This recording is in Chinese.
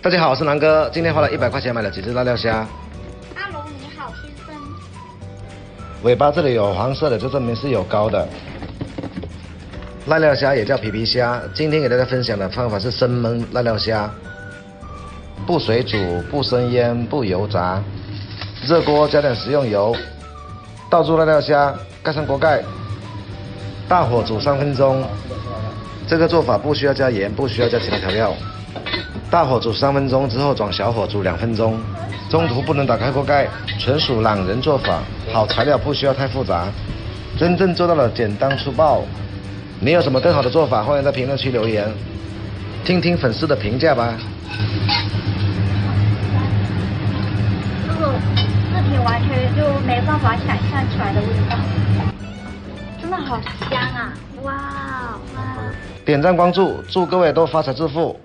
大家好，我是南哥，今天花了100块钱买了几只辣料虾。Hello，你好，先生。尾巴这里有黄色的，就证明是有膏的。辣料虾也叫皮皮虾，今天给大家分享的方法是生焖辣料虾，不水煮，不生腌，不油炸。热锅加点食用油，倒入辣料虾，盖上锅盖，大火煮3分钟。这个做法不需要加盐，不需要加其他调料。大火煮3分钟之后转小火煮2分钟，中途不能打开锅盖，纯属懒人做法。好材料不需要太复杂，真正做到了简单粗暴。你有什么更好的做法？欢迎在评论区留言，听听粉丝的评价吧。这个视频完全就没办法想象出来的味道，真的好香啊！哇哇！点赞关注，祝各位都发财致富。